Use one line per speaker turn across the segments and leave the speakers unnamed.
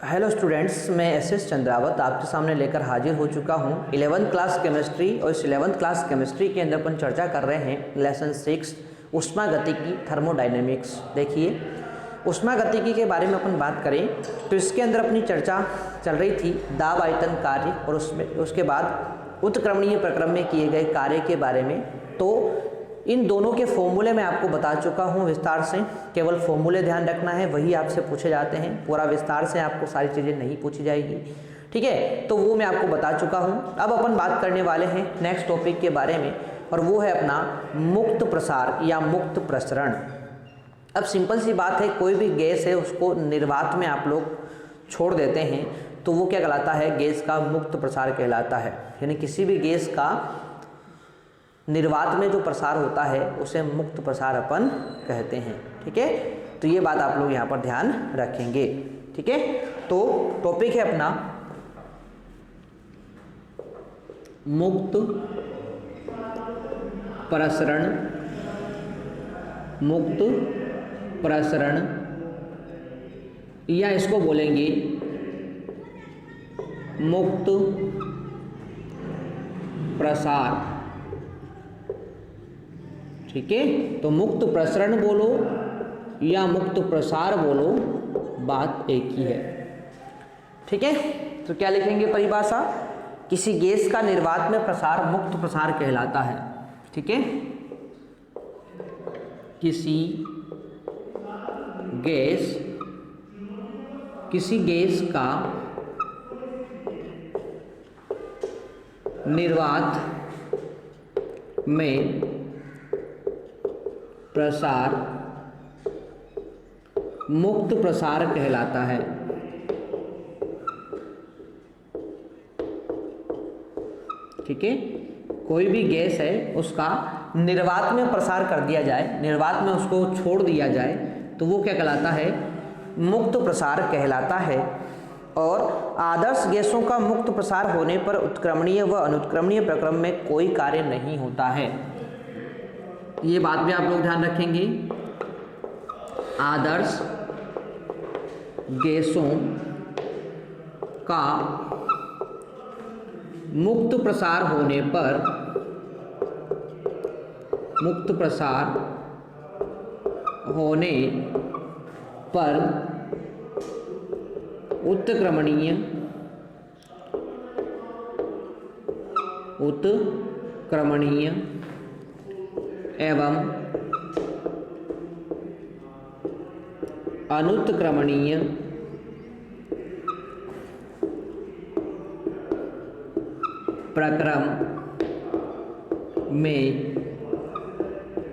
Hello students, मैं S Chandrawat आपके सामने लेकर हाजिर हो चुका हूँ 11th क्लास केमिस्ट्री। और इस 11th क्लास केमिस्ट्री के अंदर अपन चर्चा कर रहे हैं लेसन 6 ऊष्मागतिकी थर्मोडायनेमिक्स। देखिए, ऊष्मागतिकी के बारे में अपन बात करें तो इसके अंदर अपनी चर्चा चल रही थी दाब आयतन कार्य और उसके बाद उत्क्रमणीय प्रक्रम में किए गए कार्य के बारे में। तो इन दोनों के फॉर्मूले मैं आपको बता चुका हूं विस्तार से, केवल फॉर्मूले ध्यान रखना है, वही आपसे पूछे जाते हैं। पूरा विस्तार से आपको सारी चीज़ें नहीं पूछी जाएगी, ठीक है। तो वो मैं आपको बता चुका हूं। अब अपन बात करने वाले हैं नेक्स्ट टॉपिक के बारे में, और वो है अपना मुक्त प्रसार या मुक्त प्रसरण। अब सिंपल सी बात है, कोई भी गैस है उसको निर्वात में आप लोग छोड़ देते हैं तो वो क्या कहलाता है, गैस का मुक्त प्रसार कहलाता है। यानी किसी भी गैस का निर्वात में जो प्रसार होता है उसे मुक्त प्रसार अपन कहते हैं, ठीक है। तो ये बात आप लोग यहाँ पर ध्यान रखेंगे, ठीक है। तो टॉपिक है अपना मुक्त प्रसरण। मुक्त प्रसरण या इसको बोलेंगे मुक्त प्रसार, ठीक है। तो मुक्त प्रसरण बोलो या मुक्त प्रसार बोलो, बात एक ही है, ठीक है। तो क्या लिखेंगे परिभाषा, किसी गैस का निर्वात में प्रसार मुक्त प्रसार कहलाता है, ठीक है। किसी गैस का निर्वात में प्रसार मुक्त प्रसार कहलाता है, ठीक है। कोई भी गैस है उसका निर्वात में प्रसार कर दिया जाए, निर्वात में उसको छोड़ दिया जाए तो वो क्या कहलाता है, मुक्त प्रसार कहलाता है। और आदर्श गैसों का मुक्त प्रसार होने पर उत्क्रमणीय व अनुत्क्रमणीय प्रक्रम में कोई कार्य नहीं होता है। ये बात भी आप लोग ध्यान रखेंगे। आदर्श गैसों का मुक्त प्रसार होने पर उत्क्रमणीय एवं अनुत्क्रमणीय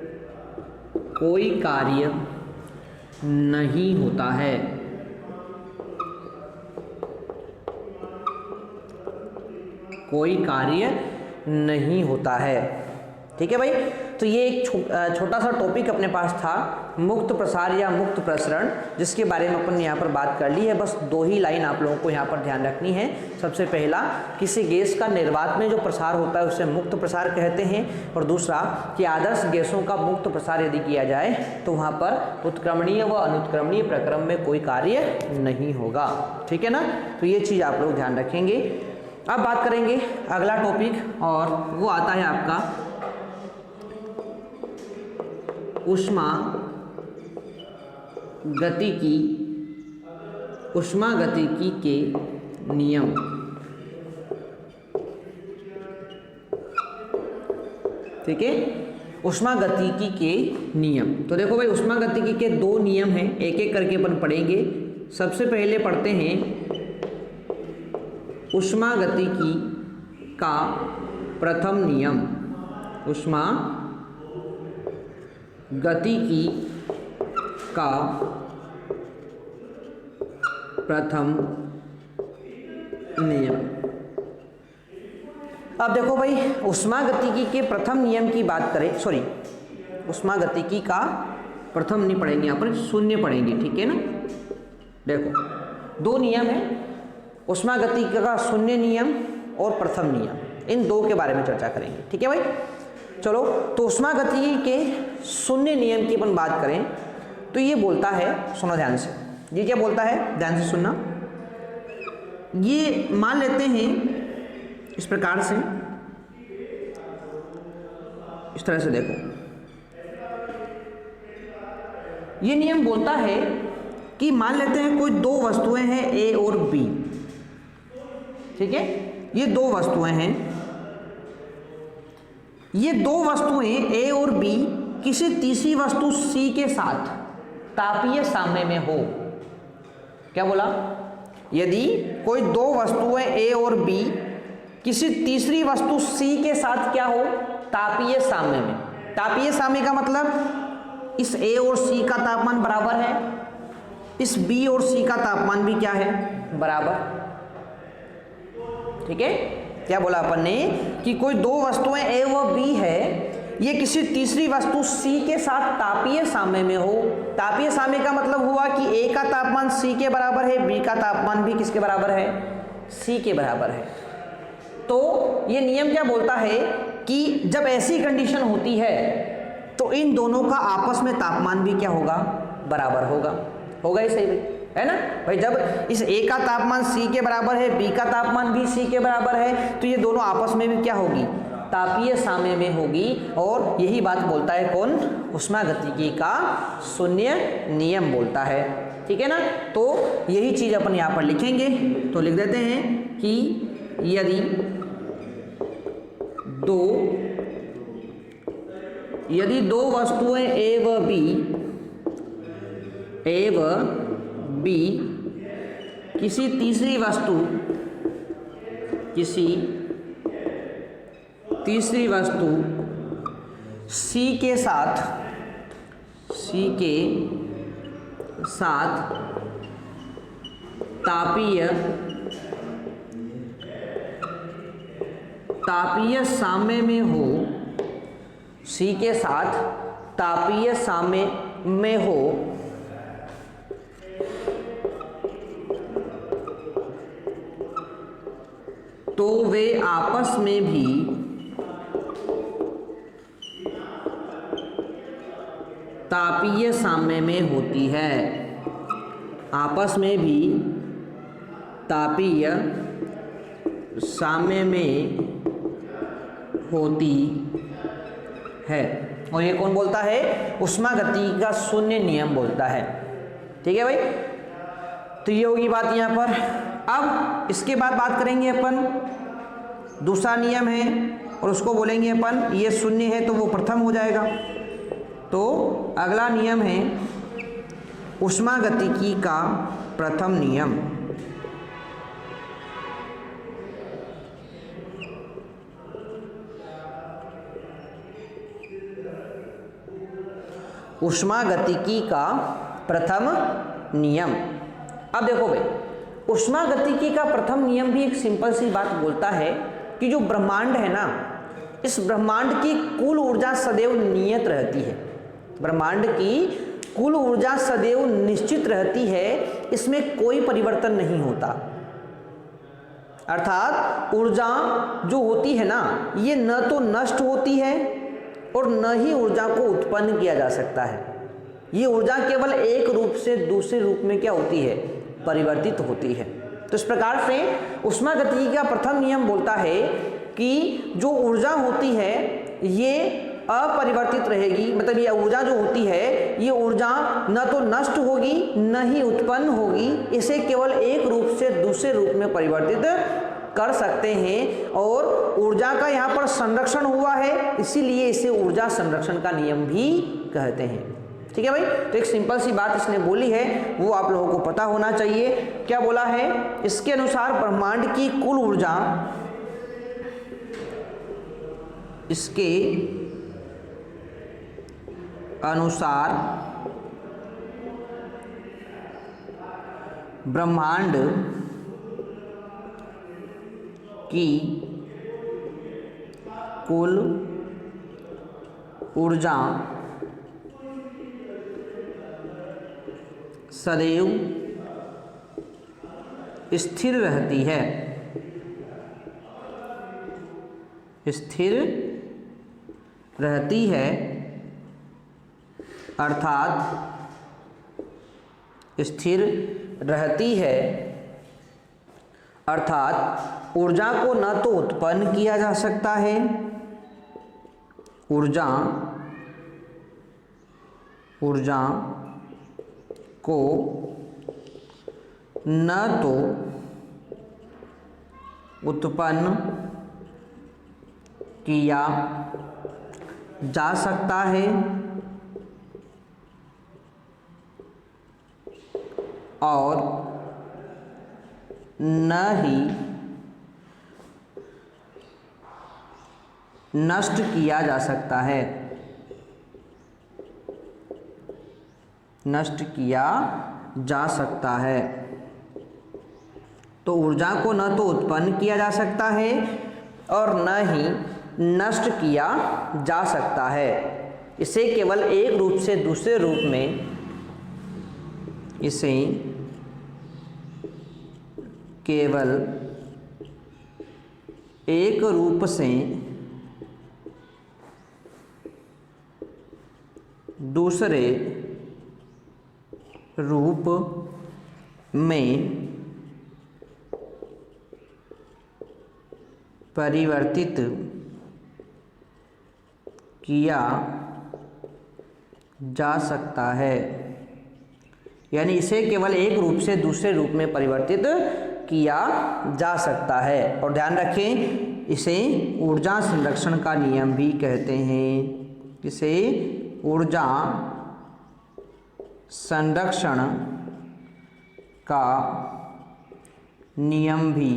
प्रक्रम में कोई कार्य नहीं होता है। कोई कार्य नहीं होता है, ठीक है भाई। तो ये एक छोटा सा टॉपिक अपने पास था, मुक्त प्रसार या मुक्त प्रसरण, जिसके बारे में अपन यहाँ पर बात कर ली है। बस दो ही लाइन आप लोगों को यहाँ पर ध्यान रखनी है। सबसे पहला, किसी गैस का निर्वात में जो प्रसार होता है उसे मुक्त प्रसार कहते हैं। और दूसरा कि आदर्श गैसों का मुक्त प्रसार यदि किया जाए तो वहाँ पर उत्क्रमणीय व अनुत्क्रमणीय प्रक्रम में कोई कार्य नहीं होगा, ठीक है ना। तो ये चीज़ आप लोग ध्यान रखेंगे। अब बात करेंगे अगला टॉपिक, और वो आता है आपका ऊष्मागतिकी के नियम, ठीक है। ऊष्मागतिकी के नियम, तो देखो भाई, ऊष्मागतिकी के दो नियम हैं, एक एक करके अपन पढ़ेंगे। सबसे पहले पढ़ते हैं ऊष्मागतिकी का प्रथम नियम। ऊष्मागतिकी का प्रथम नियम। अब देखो भाई, ऊष्मागतिकी के प्रथम नियम की बात करें, ऊष्मागतिकी का प्रथम नहीं पढ़ेंगे, यहाँ पर शून्य पढ़ेंगे, ठीक है ना। देखो, दो नियम है, ऊष्मागतिकी का शून्य नियम और प्रथम नियम, इन दो के बारे में चर्चा करेंगे, ठीक है भाई। चलो, तो ऊष्मागतिकी के शून्य नियम की अपन बात करें तो ये बोलता है, सुनो ध्यान से, ये क्या बोलता है, ध्यान से सुनना। ये मान लेते हैं इस प्रकार से, इस तरह से देखो, ये नियम बोलता है कि मान लेते हैं कोई दो वस्तुएं हैं ए और बी, ठीक है, ये दो वस्तुएं हैं, ये दो वस्तुएं ए और बी किसी तीसरी वस्तु सी के साथ तापीय साम्य में हो। क्या बोला? यदि कोई दो वस्तुएं ए और बी किसी तीसरी वस्तु सी के साथ क्या हो? तापीय साम्य में। तापीय साम्य का मतलब इस ए और सी का तापमान बराबर है, इस बी और सी का तापमान भी क्या है? बराबर। ठीक है, क्या बोला अपन ने कि कोई दो वस्तुएं ए व बी है, ये किसी तीसरी वस्तु सी के साथ तापीय साम्य में हो। तापीय साम्य का मतलब हुआ कि ए का तापमान सी के बराबर है, बी का तापमान भी किसके बराबर है? सी के बराबर है। तो ये नियम क्या बोलता है कि जब ऐसी कंडीशन होती है तो इन दोनों का आपस में तापमान भी क्या होगा? बराबर होगा। होगा ही सही भाई, है ना भाई? जब इस ए का तापमान सी के बराबर है, बी का तापमान भी सी के बराबर है, तो ये दोनों आपस में भी क्या होगी? तापीय साम्य में होगी। और यही बात बोलता है कौन? ऊष्मागतिकी का शून्य नियम बोलता है। ठीक है ना? तो यही चीज अपन यहाँ पर लिखेंगे, तो लिख देते हैं कि यदि दो वस्तुएं ए व बी किसी तीसरी वस्तु सी के साथ तापीय साम्य में हो, सी के साथ तापीय साम्य में हो, तो वे आपस में भी तापीय साम्य में होती है। आपस में भी तापीय साम्य में होती है। और ये कौन बोलता है? ऊष्मागतिकी का शून्य नियम बोलता है। ठीक है भाई, तो ये होगी बात यहाँ पर। अब इसके बाद बात करेंगे अपन, दूसरा नियम है और उसको बोलेंगे अपन, ये शून्य है तो वो प्रथम हो जाएगा। तो अगला नियम है ऊष्मागतिकी का प्रथम नियम। ऊष्मागतिकी का प्रथम नियम। अब देखो भाई, ऊष्मागतिकी का प्रथम नियम भी एक सिंपल सी बात बोलता है कि जो ब्रह्मांड है ना, इस ब्रह्मांड की कुल ऊर्जा सदैव नियत रहती है। ब्रह्मांड की कुल ऊर्जा सदैव निश्चित रहती है, इसमें कोई परिवर्तन नहीं होता। अर्थात ऊर्जा जो होती है ना, ये न तो नष्ट होती है और न ही ऊर्जा को उत्पन्न किया जा सकता है। ये ऊर्जा केवल एक रूप से दूसरे रूप में क्या होती है? परिवर्तित होती है। तो इस प्रकार से ऊष्मागतिकी का प्रथम नियम बोलता है कि जो ऊर्जा होती है ये अपरिवर्तित रहेगी। मतलब ये ऊर्जा जो होती है, ये ऊर्जा न तो नष्ट होगी न ही उत्पन्न होगी, इसे केवल एक रूप से दूसरे रूप में परिवर्तित कर सकते हैं। और ऊर्जा का यहाँ पर संरक्षण हुआ है, इसीलिए इसे ऊर्जा संरक्षण का नियम भी कहते हैं। ठीक है भाई, तो एक सिंपल सी बात इसने बोली है, वो आप लोगों को पता होना चाहिए। क्या बोला है? इसके अनुसार ब्रह्मांड की कुल ऊर्जा, इसके अनुसार ब्रह्मांड की कुल ऊर्जा सदैव स्थिर रहती है। स्थिर रहती है अर्थात स्थिर रहती है अर्थात ऊर्जा को न तो उत्पन्न किया जा सकता है, ऊर्जा को न तो उत्पन्न किया जा सकता है और न ही नष्ट किया जा सकता है, नष्ट किया जा सकता है। तो ऊर्जा को न तो उत्पन्न किया जा सकता है और न ही नष्ट किया जा सकता है। इसे केवल एक रूप से दूसरे रूप में, इसे केवल एक रूप से दूसरे रूप में परिवर्तित किया जा सकता है। यानी इसे केवल एक रूप से दूसरे रूप में परिवर्तित किया जा सकता है। और ध्यान रखें, इसे ऊर्जा संरक्षण का नियम भी कहते हैं। इसे ऊर्जा संरक्षण का नियम भी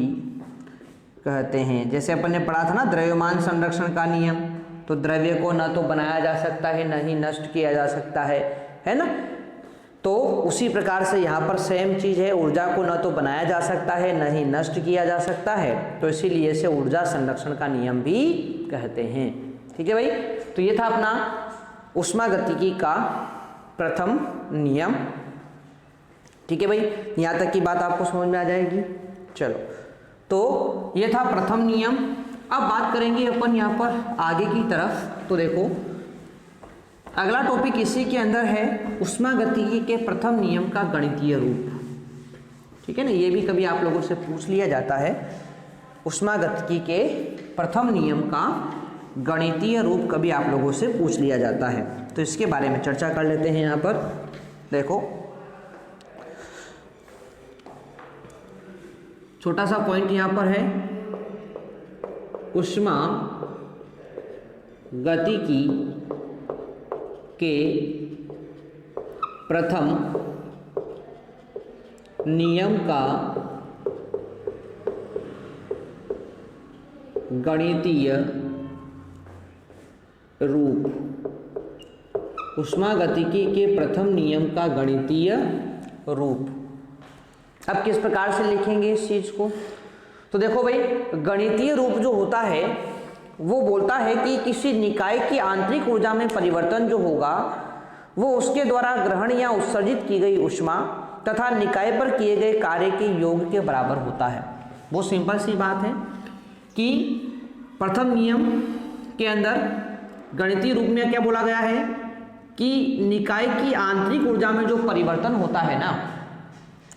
कहते हैं। जैसे अपन ने पढ़ा था ना द्रव्यमान संरक्षण का नियम, तो द्रव्य को न तो बनाया जा सकता है न ही नष्ट किया जा सकता है ना। तो उसी प्रकार से यहाँ पर सेम चीज़ है, ऊर्जा को न तो बनाया जा सकता है न ही नष्ट किया जा सकता है, तो इसीलिए इसे ऊर्जा संरक्षण का नियम भी कहते हैं। ठीक है भाई, तो ये था अपना ऊष्मागतिकी का प्रथम नियम। ठीक है भाई, यहाँ तक की बात आपको समझ में आ जाएगी। चलो, तो ये था प्रथम नियम। अब बात करेंगे अपन यहाँ पर आगे की तरफ। तो देखो, अगला टॉपिक इसी के अंदर है ऊष्मागतिकी के प्रथम नियम का गणितीय रूप। ठीक है ना, ये भी कभी आप लोगों से पूछ लिया जाता है। ऊष्मागतिकी के प्रथम नियम का गणितीय रूप कभी आप लोगों से पूछ लिया जाता है, तो इसके बारे में चर्चा कर लेते हैं। यहाँ पर देखो, छोटा सा पॉइंट यहाँ पर है, ऊष्मागतिकी के प्रथम नियम का गणितीय रूप। ऊष्मागतिकी के प्रथम नियम का गणितीय रूप। अब किस प्रकार से लिखेंगे इस चीज को? तो देखो भाई, गणितीय रूप जो होता है वो बोलता है कि किसी निकाय की आंतरिक ऊर्जा में परिवर्तन जो होगा वो उसके द्वारा ग्रहण या उत्सर्जित की गई ऊष्मा तथा निकाय पर किए गए कार्य के योग के बराबर होता है। बहुत सिंपल सी बात है कि प्रथम नियम के अंदर गणितीय रूप में क्या बोला गया है कि निकाय की आंतरिक ऊर्जा में जो परिवर्तन होता है ना,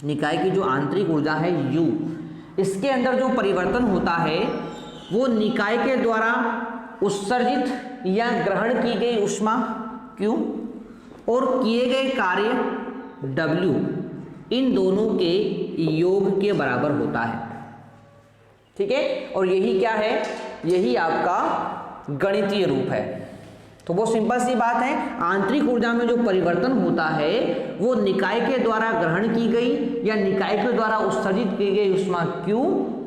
निकाय की जो आंतरिक ऊर्जा है U, इसके अंदर जो परिवर्तन होता है वो निकाय के द्वारा उत्सर्जित या ग्रहण की गई ऊष्मा Q और किए गए कार्य W, इन दोनों के योग के बराबर होता है। ठीक है, और यही क्या है, यही आपका गणितीय रूप है। तो वो सिंपल सी बात है, आंतरिक ऊर्जा में जो परिवर्तन होता है वो निकाय के द्वारा ग्रहण की गई या निकाय के द्वारा उत्सर्जित की गई ऊष्मा Q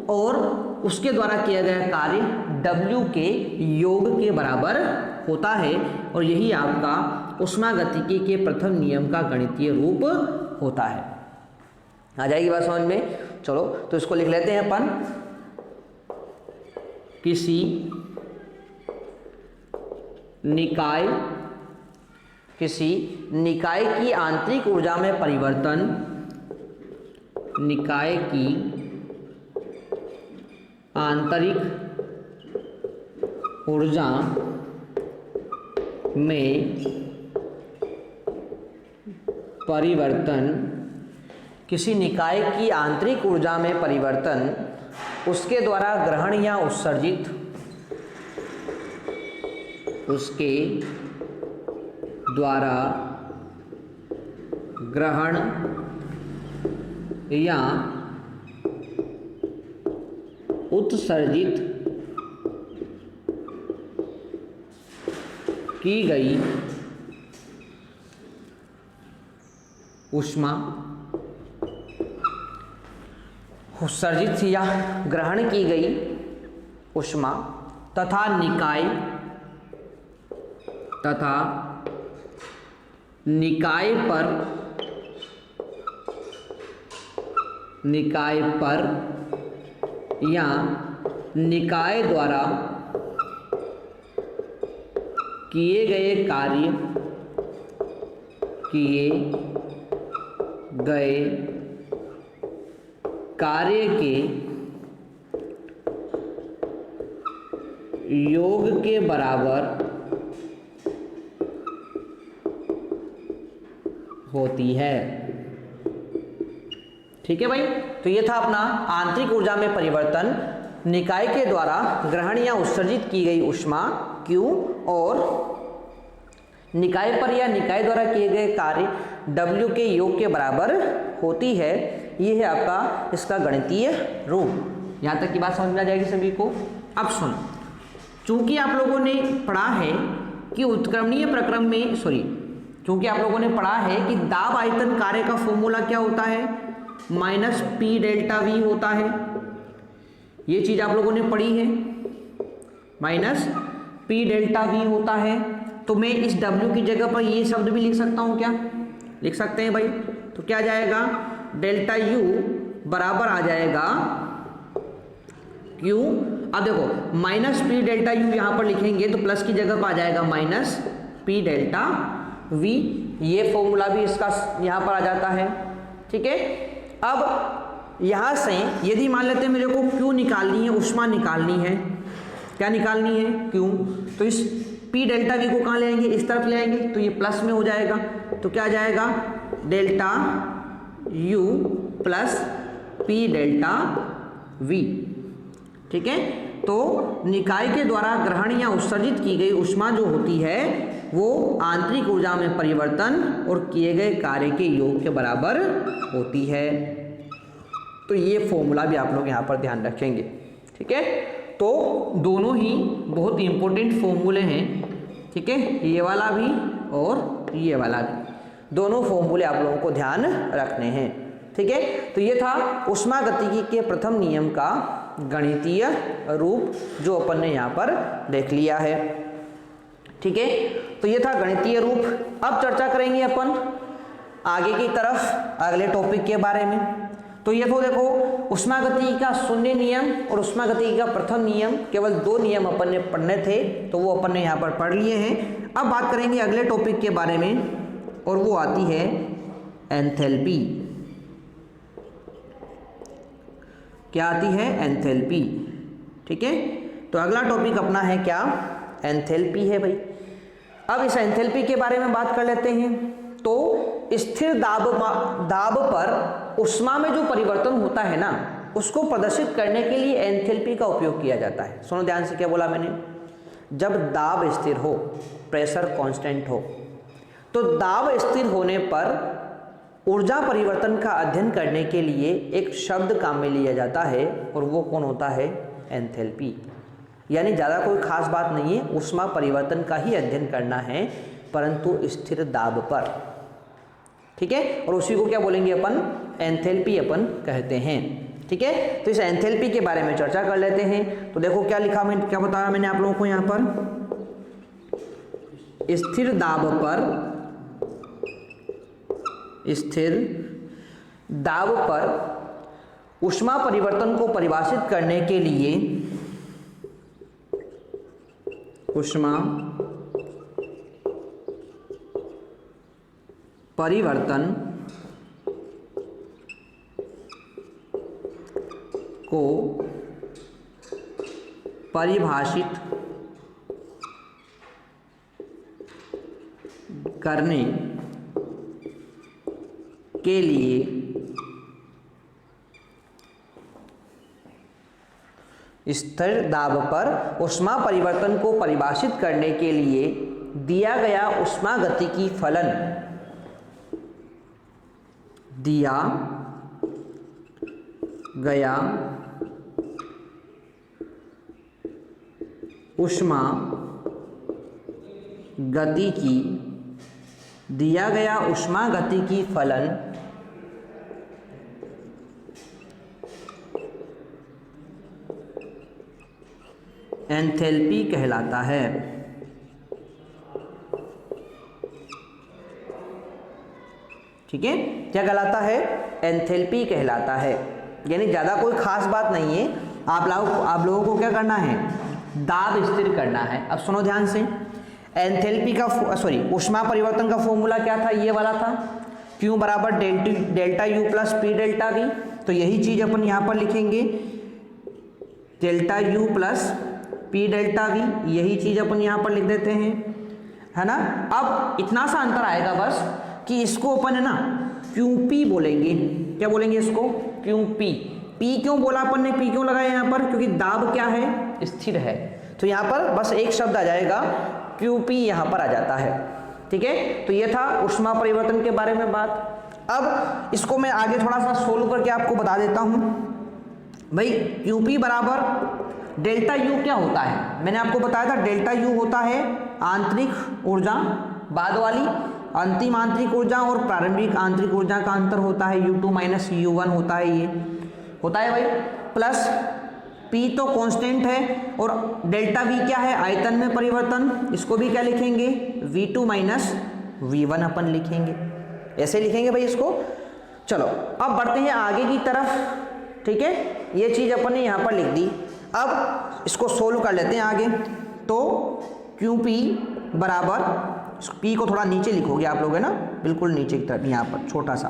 और उसके द्वारा किया गया कार्य W के योग के बराबर होता है, और यही आपका ऊष्मागतिकी के प्रथम नियम का गणितीय रूप होता है। आ जाएगी बात समझ में? चलो, तो इसको लिख लेते हैं अपन। किसी निकाय की आंतरिक ऊर्जा में परिवर्तन, निकाय की आंतरिक ऊर्जा में परिवर्तन, किसी निकाय की आंतरिक ऊर्जा में परिवर्तन उसके द्वारा ग्रहण या उत्सर्जित, उसके द्वारा ग्रहण या उत्सर्जित की गई ऊष्मा, उत्सर्जित या ग्रहण की गई ऊष्मा तथा निकाय पर या निकाय द्वारा किए गए कार्य के योग के बराबर होती है। ठीक है भाई, तो ये था अपना आंतरिक ऊर्जा में परिवर्तन, निकाय के द्वारा ग्रहण या उत्सर्जित की गई ऊष्मा Q और निकाय पर या निकाय द्वारा किए गए कार्य W के योग के बराबर होती है। ये है आपका इसका गणितीय रूप। यहाँ तक की बात समझ में आ जाएगी सभी को। अब सुन, चूंकि आप लोगों ने पढ़ा है कि उत्क्रमणीय प्रक्रम में चूंकि आप लोगों ने पढ़ा है कि दाब आयतन कार्य का फॉर्मूला क्या होता है, माइनस पी डेल्टा वी होता है। ये चीज आप लोगों ने पढ़ी है, माइनस पी डेल्टा वी होता है। तो मैं इस W की जगह पर ये शब्द भी लिख सकता हूँ, क्या लिख सकते हैं भाई? तो क्या जाएगा, डेल्टा U बराबर आ जाएगा Q। अब देखो माइनस पी डेल्टा U यहाँ पर लिखेंगे तो प्लस की जगह पर आ जाएगा माइनस पी डेल्टा V। ये फॉर्मूला भी इसका यहाँ पर आ जाता है। ठीक है, अब यहाँ से यदि मान लेते हैं मेरे को Q निकालनी है, ऊष्मा निकालनी है, क्या निकालनी है, Q, तो इस P डेल्टा V को कहाँ ले आएंगे, इस तरफ ले आएंगे, तो ये प्लस में हो जाएगा। तो क्या आ जाएगा, delta U plus P delta V। ठीक है, तो निकाय के द्वारा ग्रहण या उत्सर्जित की गई ऊष्मा जो होती है वो आंतरिक ऊर्जा में परिवर्तन और किए गए कार्य के योग के बराबर होती है। तो ये फॉर्मूला भी आप लोग यहाँ पर ध्यान रखेंगे। ठीक है, तो दोनों ही बहुत इंपॉर्टेंट फॉर्मूले हैं। ठीक है, ये वाला भी और ये वाला भी, दोनों फॉर्मूले आप लोगों को ध्यान रखने हैं। ठीक है, तो ये था ऊष्मागतिकी के प्रथम नियम का गणितीय रूप जो अपन ने यहाँ पर देख लिया है। ठीक है, तो ये था गणितीय रूप। अब चर्चा करेंगे अपन आगे की तरफ अगले टॉपिक के बारे में। तो ये तो देखो ऊष्मागतिकी का शून्य नियम और ऊष्मागतिकी का प्रथम नियम, केवल दो नियम अपन ने पढ़ने थे तो वो अपन ने यहाँ पर पढ़ लिए हैं। अब बात करेंगे अगले टॉपिक के बारे में और वो आती है एंथैल्पी। क्या आती है, एंथैल्पी। ठीक है, तो अगला टॉपिक अपना है क्या, एंथैल्पी है भाई। अब इस एंथैल्पी के बारे में बात कर लेते हैं। तो स्थिर दाब पर ऊष्मा में जो परिवर्तन होता है ना, उसको प्रदर्शित करने के लिए एंथैल्पी का उपयोग किया जाता है। सुनो ध्यान से, क्या बोला मैंने, जब दाब स्थिर हो, प्रेशर कांस्टेंट हो, तो दाब स्थिर होने पर ऊर्जा परिवर्तन का अध्ययन करने के लिए एक शब्द काम में लिया जाता है और वो कौन होता है, एंथैल्पी। यानी ज़्यादा कोई खास बात नहीं है, ऊष्मा परिवर्तन का ही अध्ययन करना है परंतु स्थिर दाब पर। ठीक है, और उसी को क्या बोलेंगे अपन, एंथैल्पी अपन कहते हैं। ठीक है, तो इस एंथैल्पी के बारे में चर्चा कर लेते हैं। तो देखो क्या लिखा, मैं क्या बताया मैंने आप लोगों को यहाँ पर, स्थिर दाब पर ऊष्मा परिवर्तन को परिभाषित करने के लिए ऊष्मा परिवर्तन को परिभाषित करने के लिए स्थिर दाब पर ऊष्मा परिवर्तन को परिभाषित करने के लिए दिया गया ऊष्मागतिकी फलन, दिया गया ऊष्मा गतिकी, दिया गया ऊष्मागतिकी फलन एंथैल्पी कहलाता है। ठीक है, क्या कहलाता है? एंथैल्पी कहलाता है। यानी ज़्यादा कोई खास बात नहीं है। आप लोगों को क्या करना है? दाब स्थिर करना है। अब सुनो ध्यान से, एंथैल्पी का ऊष्मा परिवर्तन का फॉर्मूला क्या था? ये वाला था, Q बराबर delta U plus P delta V। तो यही चीज़ अपन यहाँ पर लिखेंगे, delta U plus P delta V, यही चीज़ अपन यहाँ पर लिख देते हैं, है ना। अब इतना सा अंतर आएगा बस कि इसको अपन है ना QP बोलेंगे। क्या बोलेंगे इसको? QP। P क्यों बोला अपन ने? P क्यों लगाया यहाँ पर? क्योंकि दाब क्या है? स्थिर है। तो यहाँ पर बस एक शब्द आ जाएगा, QP यहाँ पर आ जाता है। ठीक है, तो ये था ऊष्मा परिवर्तन के बारे में बात। अब इसको मैं आगे थोड़ा सा सोल्व करके आपको बता देता हूँ। भाई QP बराबर डेल्टा U क्या होता है? मैंने आपको बताया था डेल्टा U होता है आंतरिक ऊर्जा, बाद वाली अंतिम आंतरिक ऊर्जा और प्रारंभिक आंतरिक ऊर्जा का अंतर होता है U2 माइनस U1 होता है, ये होता है भाई। प्लस P तो कांस्टेंट है और डेल्टा V क्या है? आयतन में परिवर्तन। इसको भी क्या लिखेंगे? V2 माइनस V1 अपन लिखेंगे, ऐसे लिखेंगे भाई इसको। चलो अब बढ़ते हैं आगे की तरफ। ठीक है, ये चीज़ अपन ने यहाँ पर लिख दी। अब इसको सोल्व कर लेते हैं आगे। तो QP बराबर, P को थोड़ा नीचे लिखोगे आप लोग, है ना, बिल्कुल नीचे की तरफ यहाँ पर छोटा सा।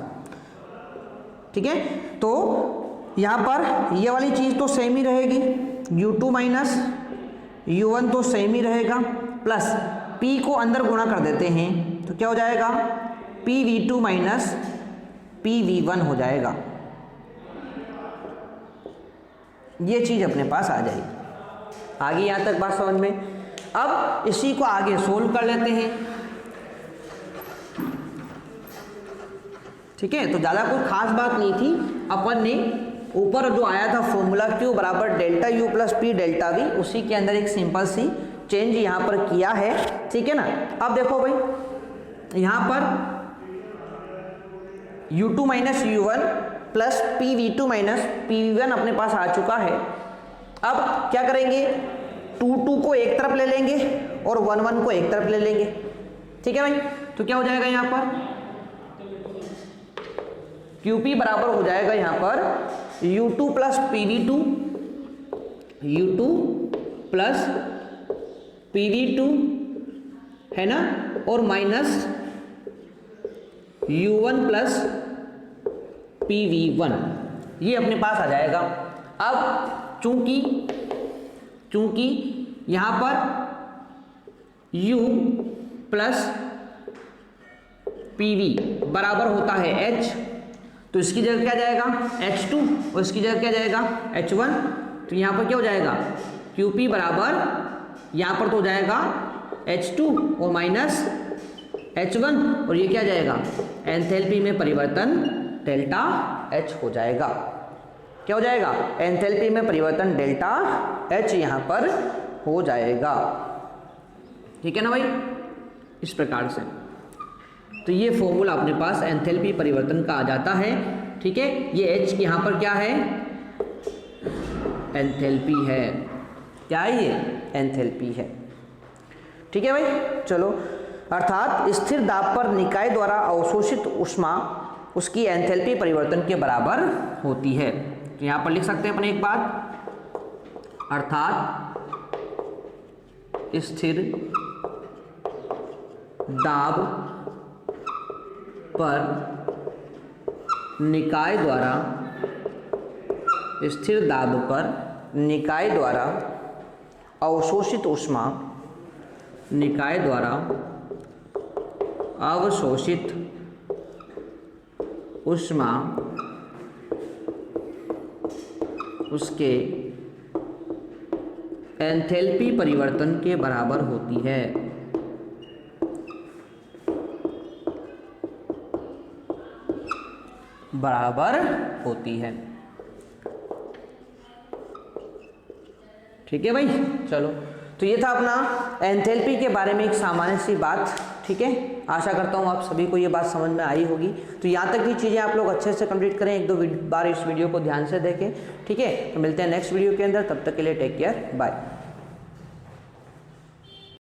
ठीक है, तो यहाँ पर ये वाली चीज़ तो सेम ही रहेगी, U2 माइनस U1 तो सेम ही रहेगा, प्लस P को अंदर गुणा कर देते हैं तो क्या हो जाएगा? PV2 माइनस PV1 हो जाएगा। ये चीज़ अपने पास आ जाएगी। आगे यहाँ तक बात समझ में। अब इसी को आगे सोल्व कर लेते हैं। ठीक है, तो ज़्यादा कोई खास बात नहीं थी। अपन ने ऊपर जो आया था फॉर्मूला Q बराबर delta U plus P delta V, उसी के अंदर एक सिंपल सी चेंज यहाँ पर किया है। ठीक है ना। अब देखो भाई, यहाँ पर U2 minus U1 plus PV2 minus PV1 अपने पास आ चुका है। अब क्या करेंगे? 2 को एक तरफ ले लेंगे और 1 को एक तरफ ले लेंगे। ठीक है भाई, तो क्या हो जाएगा यहाँ पर? QP बराबर हो जाएगा यहाँ पर U2 plus PV2, U2 plus PV2, है ना, और माइनस U1 प्लस PV1, ये अपने पास आ जाएगा। अब चूंकि यहाँ पर U प्लस PV बराबर होता है H, तो इसकी जगह क्या जाएगा? H2, और इसकी जगह क्या जाएगा? H1। तो यहाँ पर क्या हो जाएगा? QP बराबर यहाँ पर तो हो जाएगा H2 और माइनस H1, और ये क्या जाएगा? एंथैल्पी में परिवर्तन डेल्टा H हो जाएगा। क्या हो जाएगा? एंथैल्पी में परिवर्तन डेल्टा H यहाँ पर हो जाएगा। ठीक है ना भाई, इस प्रकार से। तो ये फॉर्मूला अपने पास एंथैल्पी परिवर्तन का आ जाता है। ठीक है, ये H यहाँ पर क्या है? एंथैल्पी है। क्या है ये? एंथैल्पी है। ठीक है भाई, चलो। अर्थात स्थिर दाब पर निकाय द्वारा अवशोषित ऊष्मा उसकी एंथैल्पी परिवर्तन के बराबर होती है। तो यहाँ पर लिख सकते हैं अपन एक बात, अर्थात स्थिर दाब पर निकाय द्वारा, स्थिर दाब पर निकाय द्वारा अवशोषित ऊष्मा, निकाय द्वारा अवशोषित ऊष्मा उसके एंथैल्पी परिवर्तन के बराबर होती है। बराबर होती है। ठीक है भाई, चलो तो ये था अपना एंथैल्पी के बारे में एक सामान्य सी बात। ठीक है, आशा करता हूँ आप सभी को ये बात समझ में आई होगी। तो यहाँ तक की चीज़ें आप लोग अच्छे से कंप्लीट करें, एक दो बार इस वीडियो को ध्यान से देखें। ठीक है, तो मिलते हैं नेक्स्ट वीडियो के अंदर, तब तक के लिए टेक केयर, बाय।